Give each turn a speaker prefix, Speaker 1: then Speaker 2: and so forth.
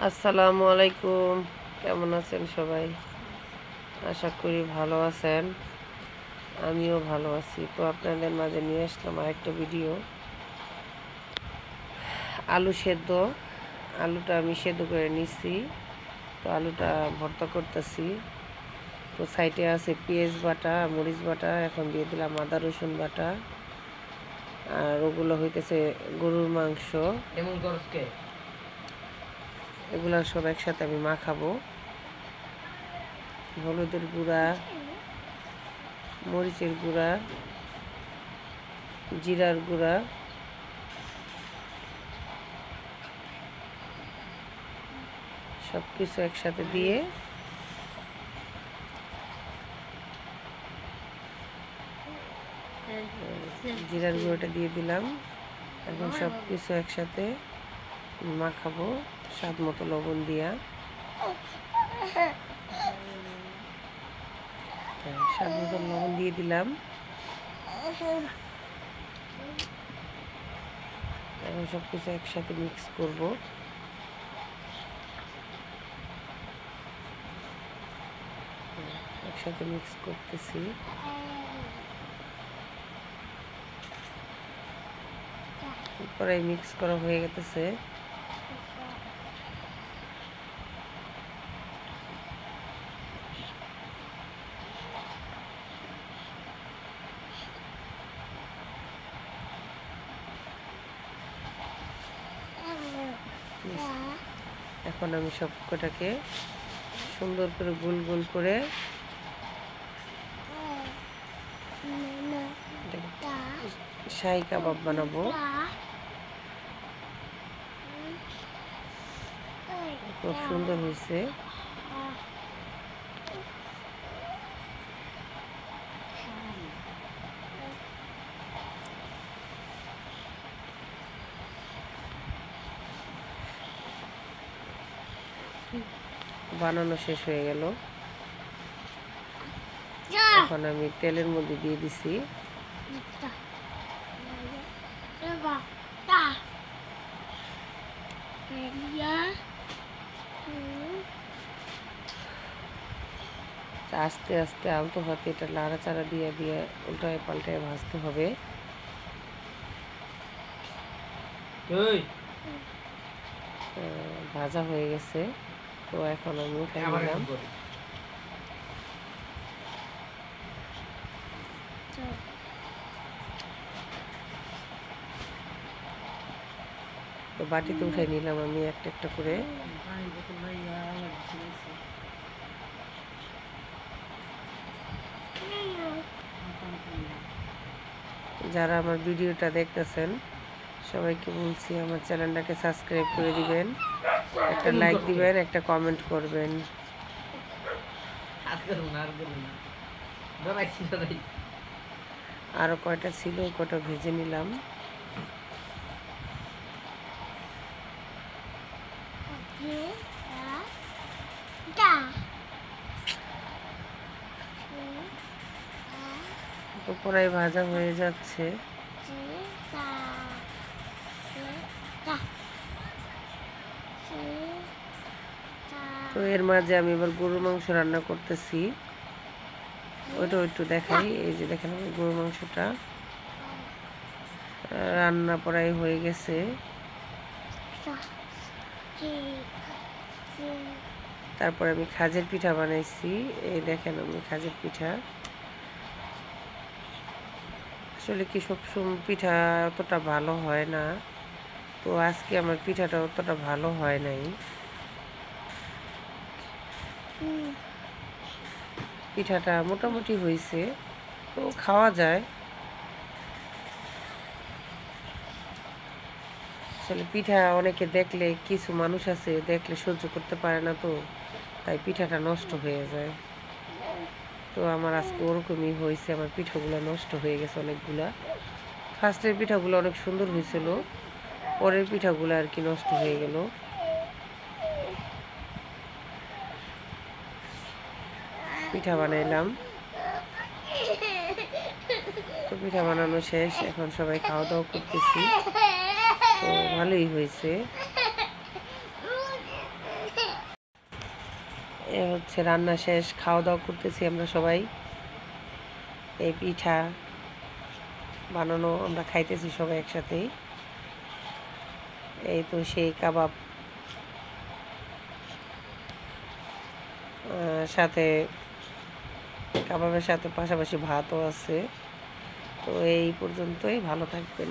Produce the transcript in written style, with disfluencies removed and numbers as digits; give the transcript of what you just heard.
Speaker 1: আসসালামু আলাইকুম। কেমন আছেন সবাই? আশা করি ভালো আছেন। আমিও ভালো আছি। তো আপনাদের মাঝে নিয়ে আসলাম আরেকটা ভিডিও। আলু সেদ্ধ। আলুটা আমি সেদ্ধ করে নিছি। তো আলুটা ভর্তা করতেছি। তো সাইডে আছে পেঁয়াজ বাটা, মরিচ বাটা, এখন দিয়ে দিলাম আদা রসুন বাটা। আর ওগুলো হইতেছে গরুর মাংস। এগুলো সব একসাথে আমি মাখাবো। হলুদের গুঁড়া, মরিচের গুঁড়া, জিরার গুঁড়া, সব কিছু একসাথে দিয়ে জিরার গুঁড়োটা দিয়ে দিলাম। এখন সব কিছু একসাথে মাখাবো স্বাদ মতো লবণ দিয়া। স্বাদ মতো লবণ দিয়ে দিলাম। এখন সব কিছু একসাথে মিক্স করব। একসাথে মিক্স করতেছি। পরে মিক্স করা হয়ে গেছে। এখন আমি সব কটাকে সুন্দর করে গোল গোল করে শাহী কাবাব বানাবো। খুব সুন্দর হয়েছে। বানানো শেষ হয়ে গেল। এখন আমি তেলের মধ্যে দিয়ে দিছি। আস্তে আস্তে আলতো হাতে এটা নাড়াচাড়া দিয়ে দিয়ে উল্টায় পাল্টায় ভাজতে হবে। ভাজা হয়ে গেছে। তো এখন আমি উঠাই নিলাম। তো বাটিতে উঠাই নিলাম আমি একটা একটা করে। যারা আমার ভিডিওটা দেখতেছেন সবাইকে বলছি আমার চ্যানেলটাকে সাবস্ক্রাইব করে দিবেন, একটা লাইক দিবেন, একটা কমেন্ট করবেন। আরো কয়টা ছিল, কয়টা ভেজে নিলাম। তো পুরাই ভাজা হয়ে যাচ্ছে। তো এর মাঝে আমি এবার গরুর মাংস রান্না করতেছি। ওইটা একটু দেখাই। এই যে দেখেন আমি গরুর মাংসটা রান্না প্রায় হয়ে গেছে। তারপরে আমি খাজের পিঠা বানাইছি। এই দেখেন আমি খাজের পিঠা। আসলে কি সবসময় পিঠা অতটা ভালো হয় না, তো আজকে আমার পিঠাটা অতটা ভালো হয় নাই। পিঠাটা মোটামুটি হয়েছে, তো খাওয়া যায়। আসলে পিঠা অনেকে দেখলে, কিছু মানুষ আছে দেখলে সহ্য করতে পারে না, তো তাই পিঠাটা নষ্ট হয়ে যায়। তো আমার আজকে ওরকমই হয়েছে, আমার পিঠাগুলো নষ্ট হয়ে গেছে অনেকগুলা। ফার্স্টের পিঠাগুলো অনেক সুন্দর হয়েছিল, পরের পিঠাগুলো আর কি নষ্ট হয়ে গেল। পিঠা বানাইলাম। তো পিঠা বানানো শেষ, এখন সবাই খাওয়া দাওয়া করতেছি। তো ভালোই হয়েছে। এ হচ্ছে রান্না শেষ, খাওয়া দাওয়া করতেছি আমরা সবাই। এই পিঠা বানানো আমরা খাইতেছি সবাই একসাথেই। এই তো সেই কাবাব, সাথে কাবাবের সাথে পাশাপাশি ভাতও আছে। তো এই পর্যন্তই, ভালো থাকবেন।